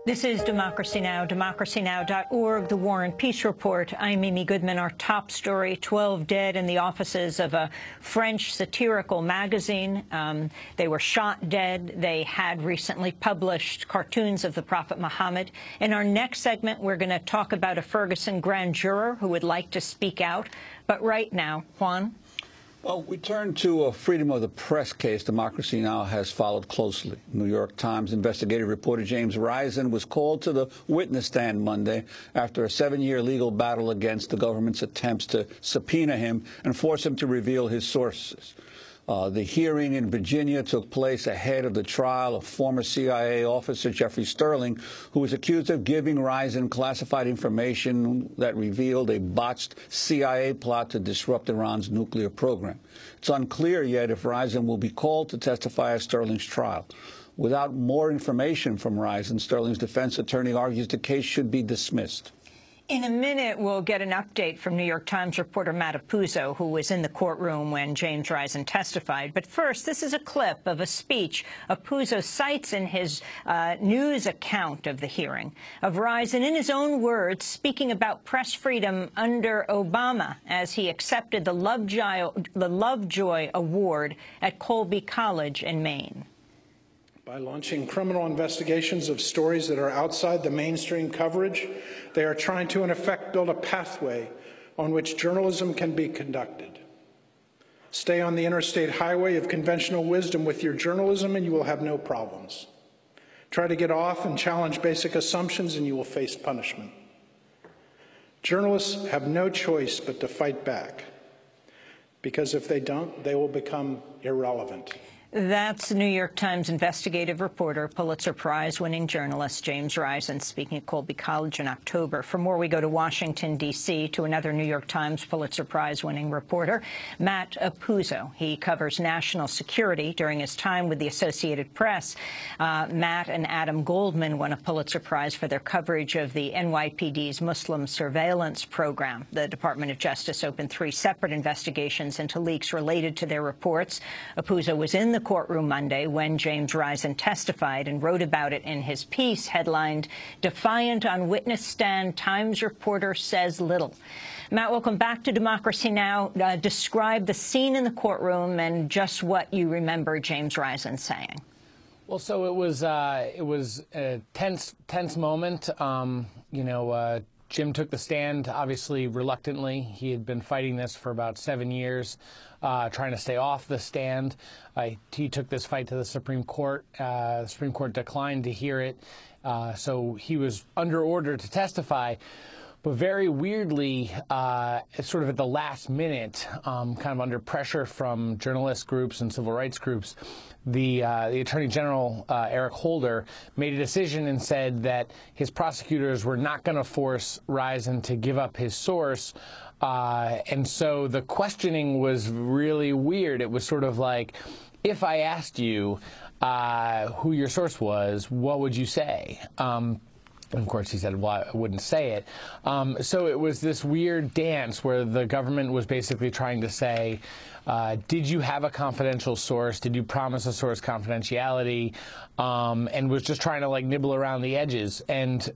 This is Democracy Now!, democracynow.org, The War and Peace Report. I'm Amy Goodman. Our top story, 12 dead in the offices of a French satirical magazine. They were shot dead. They had recently published cartoons of the Prophet Muhammad. In our next segment, we're going to talk about a Ferguson grand juror who would like to speak out. But right now, Juan? Well, we turn to a freedom of the press case Democracy Now! Has followed closely. New York Times investigative reporter James Risen was called to the witness stand Monday after a 7-year legal battle against the government's attempts to subpoena him and force him to reveal his sources. The hearing in Virginia took place ahead of the trial of former CIA officer Jeffrey Sterling, who was accused of giving Risen classified information that revealed a botched CIA plot to disrupt Iran's nuclear program. It's unclear yet if Risen will be called to testify at Sterling's trial. Without more information from Risen, Sterling's defense attorney argues the case should be dismissed. In a minute, we'll get an update from New York Times reporter Matt Apuzzo, who was in the courtroom when James Risen testified. But first, this is a clip of a speech Apuzzo cites in his news account of the hearing of Risen, in his own words, speaking about press freedom under Obama as he accepted the Lovejoy Award at Colby College in Maine. By launching criminal investigations of stories that are outside the mainstream coverage, they are trying to, in effect, build a pathway on which journalism can be conducted. Stay on the interstate highway of conventional wisdom with your journalism and you will have no problems. Try to get off and challenge basic assumptions and you will face punishment. Journalists have no choice but to fight back, because if they don't, they will become irrelevant. That's New York Times investigative reporter, Pulitzer Prize-winning journalist James Risen speaking at Colby College in October. For more, we go to Washington, D.C., to another New York Times Pulitzer Prize-winning reporter, Matt Apuzzo. He covers national security during his time with the Associated Press. Matt and Adam Goldman won a Pulitzer Prize for their coverage of the NYPD's Muslim surveillance program. The Department of Justice opened 3 separate investigations into leaks related to their reports. Apuzzo was in the courtroom Monday when James Risen testified and wrote about it in his piece headlined, "Defiant on Witness Stand, Times Reporter Says Little." Matt, welcome back to Democracy Now! Describe the scene in the courtroom and just what you remember James Risen saying. Well, so it was a tense moment. Jim took the stand, obviously reluctantly. He had been fighting this for about 7 years, trying to stay off the stand. He took this fight to the Supreme Court. The Supreme Court declined to hear it, so he was under order to testify. But very weirdly, sort of at the last minute, kind of under pressure from journalist groups and civil rights groups, the Attorney General, Eric Holder, made a decision and said that his prosecutors were not going to force Risen to give up his source. And so the questioning was really weird. It was sort of like, if I asked you who your source was, what would you say? And of course, he said, well, I wouldn't say it. So it was this weird dance where the government was basically trying to say, did you have a confidential source? Did you promise a source confidentiality? And was just trying to, like, nibble around the edges. And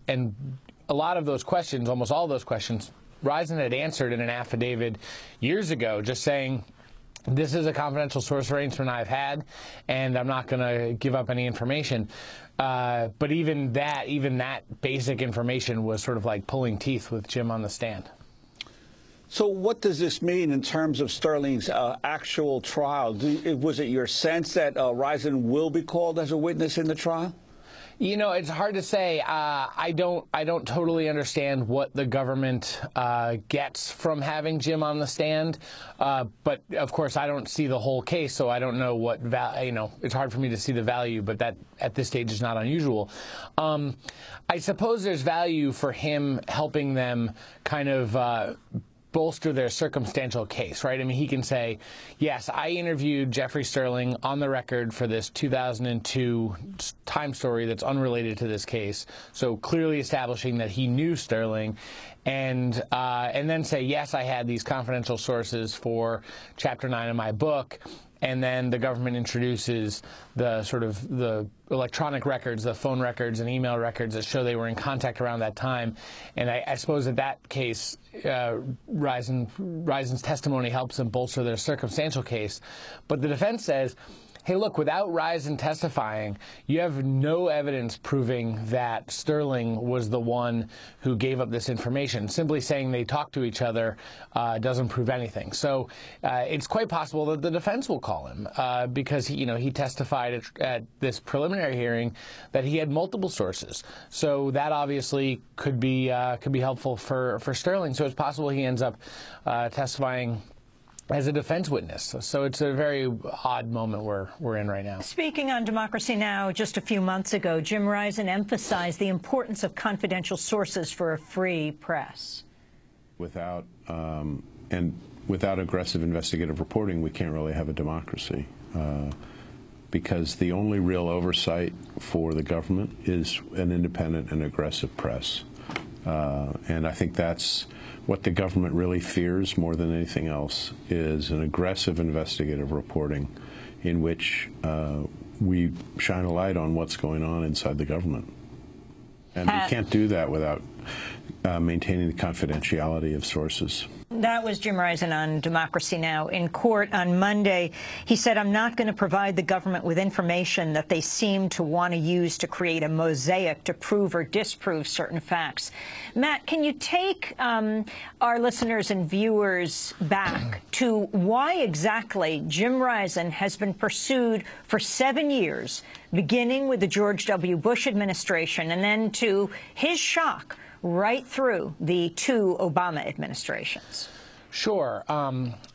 a lot of those questions, almost all those questions, Risen had answered in an affidavit years ago, just saying, this is a confidential source arrangement I've had, and I'm not going to give up any information. But even that basic information was sort of like pulling teeth with Jim on the stand. So what does this mean in terms of Sterling's actual trial? Was it your sense that Risen will be called as a witness in the trial? You know, it's hard to say. I don't totally understand what the government gets from having Jim on the stand. But of course, I don't see the whole case, so I don't know what it's hard for me to see the value. But that at this stage is not unusual. I suppose there's value for him helping them kind of bolster their circumstantial case, right? I mean, he can say, yes, I interviewed Jeffrey Sterling on the record for this 2002 Time story that's unrelated to this case, so clearly establishing that he knew Sterling, and then say, yes, I had these confidential sources for Chapter 9 of my book, and then the government introduces the sort of the electronic records, the phone records and email records that show they were in contact around that time. And I suppose in that case, Reisen's testimony helps them bolster their circumstantial case. But the defense says, hey, look, without Reisen testifying, you have no evidence proving that Sterling was the one who gave up this information. Simply saying they talked to each other doesn't prove anything. So it's quite possible that the defense will call him because he testified at this preliminary hearing that he had multiple sources. So that obviously could be helpful for Sterling. So it's possible he ends up testifying as a defense witness. So it's a very odd moment we're in right now. Speaking on Democracy Now! Just a few months ago, Jim Reisen emphasized the importance of confidential sources for a free press. Without aggressive investigative reporting, we can't really have a democracy. Because the only real oversight for the government is an independent and aggressive press. And I think that's what the government really fears more than anything else, is an aggressive investigative reporting in which we shine a light on what's going on inside the government. And we can't do that without maintaining the confidentiality of sources. That was Jim Reisen on Democracy Now! In court on Monday, he said, I'm not going to provide the government with information that they seem to want to use to create a mosaic to prove or disprove certain facts. Matt, can you take our listeners and viewers back to why exactly Jim Reisen has been pursued for 7 years, beginning with the George W. Bush administration and then, to his shock, right through the 2 Obama administrations? Sure.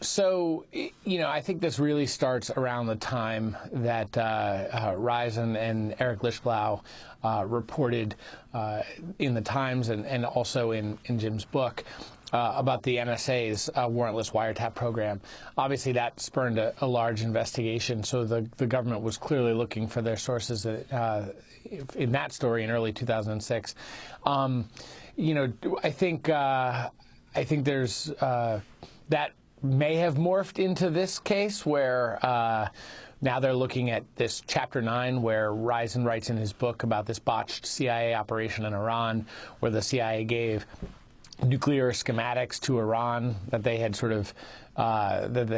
So, I think this really starts around the time that Reisen and Eric Lichtblau reported in the Times and also in Jim's book about the NSA's warrantless wiretap program. Obviously, that spurned a large investigation, so the government was clearly looking for their sources in that story in early 2006. I think there's that may have morphed into this case where now they're looking at this Chapter 9 where Reisen writes in his book about this botched CIA operation in Iran where the CIA gave nuclear schematics to Iran that they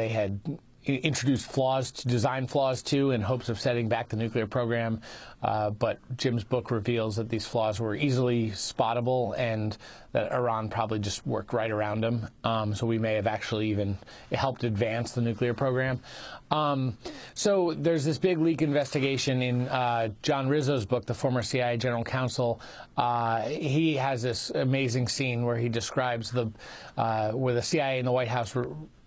had introduced design flaws to in hopes of setting back the nuclear program. But Jim's book reveals that these flaws were easily spottable and that Iran probably just worked right around them. So we may have actually even helped advance the nuclear program. So there's this big leak investigation in John Rizzo's book, the former CIA general counsel. He has this amazing scene where he describes where the CIA and the White House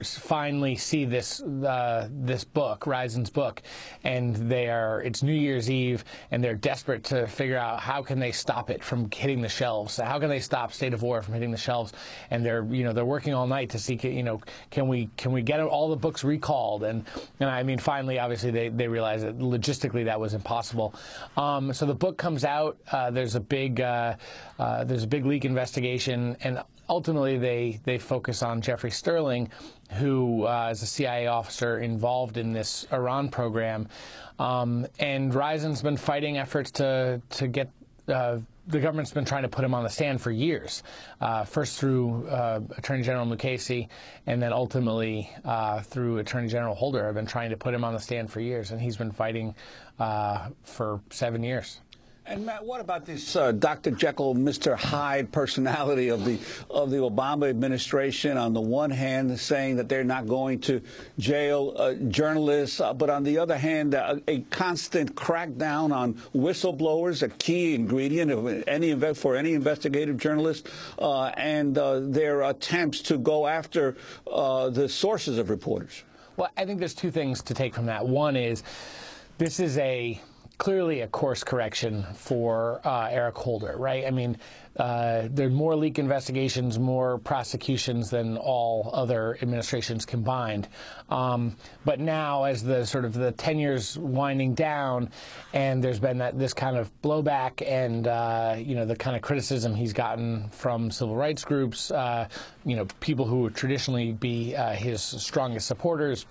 finally see this book, Reisen's book, and it's New Year's Eve, and they're desperate to figure out how can they stop it from hitting the shelves. How can they stop State of War from hitting the shelves? And they're working all night to see can we get all the books recalled? And I mean, finally, obviously, they realize that logistically that was impossible. So the book comes out. There's a big leak investigation, and ultimately they focus on Jeffrey Sterling, who is a CIA officer involved in this Iran program. And Reisen's been fighting efforts to get the government's been trying to put him on the stand for years, first through Attorney General Mukasey, and then ultimately through Attorney General Holder. Have been trying to put him on the stand for years, and he's been fighting for 7 years. And Matt, what about this Dr. Jekyll, Mr. Hyde personality of the Obama administration? On the one hand, saying that they're not going to jail journalists, but on the other hand, a constant crackdown on whistleblowers, a key ingredient of for any investigative journalist, and their attempts to go after the sources of reporters. Well, I think there's two things to take from that. One is this is clearly a course correction for Eric Holder, right? I mean, there are more leak investigations, more prosecutions than all other administrations combined. But now, as the tenure's winding down, and there's been this kind of blowback, and the kind of criticism he's gotten from civil rights groups, people who would traditionally be his strongest supporters.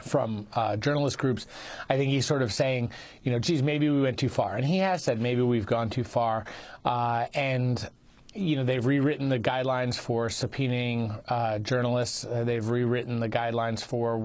from journalist groups. I think he's sort of saying, you know, geez, maybe we went too far. And he has said maybe we've gone too far. And you know, they've rewritten the guidelines for subpoenaing journalists. They've rewritten the guidelines for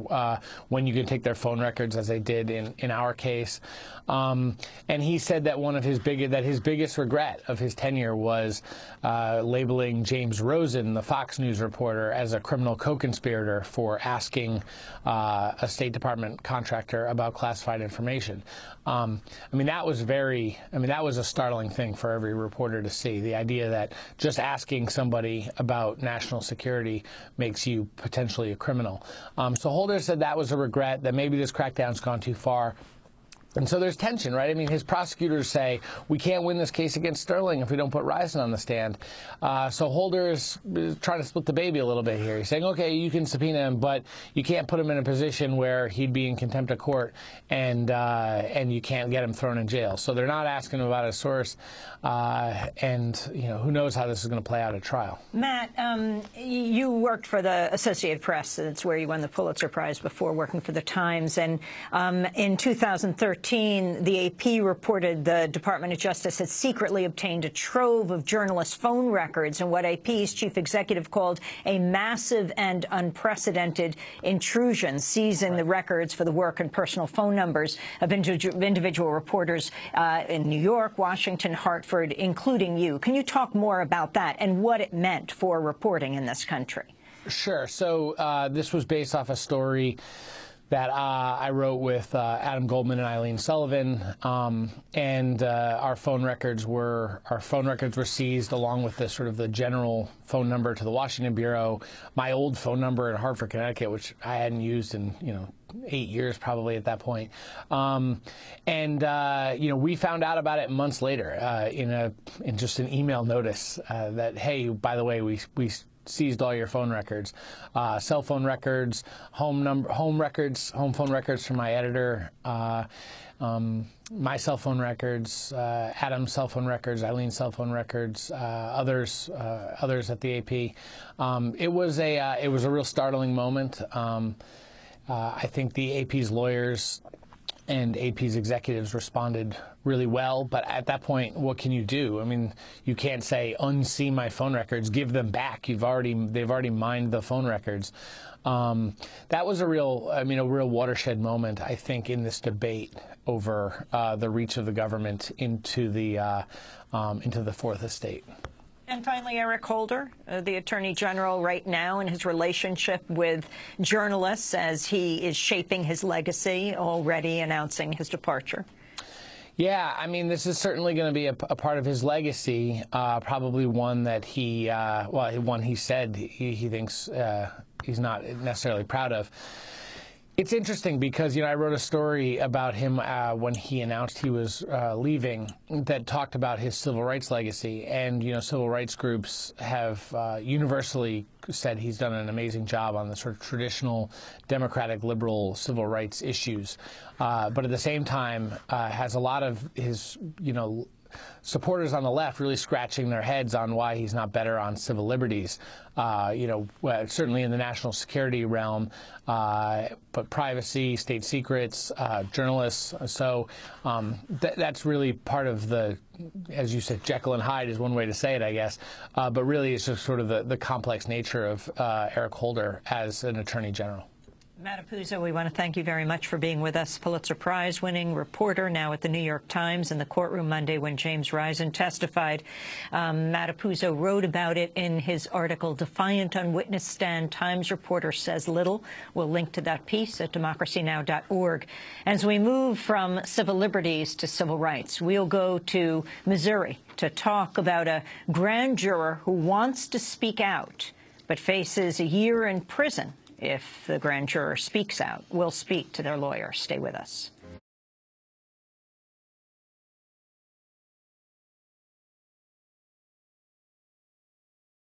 when you can take their phone records, as they did in our case. And he said that his biggest regret of his tenure was labeling James Rosen, the Fox News reporter, as a criminal co-conspirator for asking a State Department contractor about classified information. I mean, that was a startling thing for every reporter to see. The idea that just asking somebody about national security makes you potentially a criminal. So Holder said that was a regret, that maybe this crackdown's gone too far. And so there's tension, right? I mean, his prosecutors say, we can't win this case against Sterling if we don't put Risen on the stand. So Holder is trying to split the baby a little bit here. He's saying, okay, you can subpoena him, but you can't put him in a position where he'd be in contempt of court and you can't get him thrown in jail. So they're not asking him about his source. And, you know, who knows how this is going to play out at trial. Matt, you worked for the Associated Press. That's where you won the Pulitzer Prize before working for the Times. And in 2013, the AP reported the Department of Justice had secretly obtained a trove of journalists' phone records in what AP's chief executive called a massive and unprecedented intrusion, seizing the records for the work and personal phone numbers of individual reporters in New York, Washington, Hartford, including you. Can you talk more about that and what it meant for reporting in this country? Sure. So this was based off a story that I wrote with Adam Goldman and Eileen Sullivan, and our phone records were seized, along with the general phone number to the Washington bureau, my old phone number in Hartford, Connecticut, which I hadn't used in 8 years probably at that point, we found out about it months later in just an email notice that, hey, by the way, we seized all your phone records, cell phone records, home phone records from my editor, my cell phone records, Adam's cell phone records, Eileen's cell phone records, others at the AP. It was a real startling moment. I think the AP's lawyers and AP's executives responded really well, but at that point, what can you do? I mean, you can't say, unsee my phone records, give them back. They've already mined the phone records. That was a real watershed moment, I think, in this debate over the reach of the government into the Fourth Estate. And finally, Eric Holder, the Attorney General right now, in his relationship with journalists as he is shaping his legacy, already announcing his departure. Yeah, I mean, this is certainly going to be a part of his legacy, probably one that one he said he thinks he's not necessarily proud of. It's interesting because, I wrote a story about him when he announced he was leaving that talked about his civil rights legacy. And, civil rights groups have universally said he's done an amazing job on the sort of traditional democratic liberal civil rights issues. But at the same time, has a lot of his, supporters on the left really scratching their heads on why he's not better on civil liberties, certainly in the national security realm, but privacy, state secrets, journalists. So that's really part of the, as you said, Jekyll and Hyde is one way to say it, I guess. But really it's just sort of the complex nature of Eric Holder as an Attorney General. Matt Apuzzo, we want to thank you very much for being with us. Pulitzer Prize-winning reporter, now at the New York Times, in the courtroom Monday when James Risen testified. Matt Apuzzo wrote about it in his article, Defiant on Witness Stand, Times Reporter Says Little. We'll link to that piece at democracynow.org. As we move from civil liberties to civil rights, we'll go to Missouri to talk about a grand juror who wants to speak out but faces a year in prison if the grand juror speaks out. We'll speak to their lawyer. Stay with us.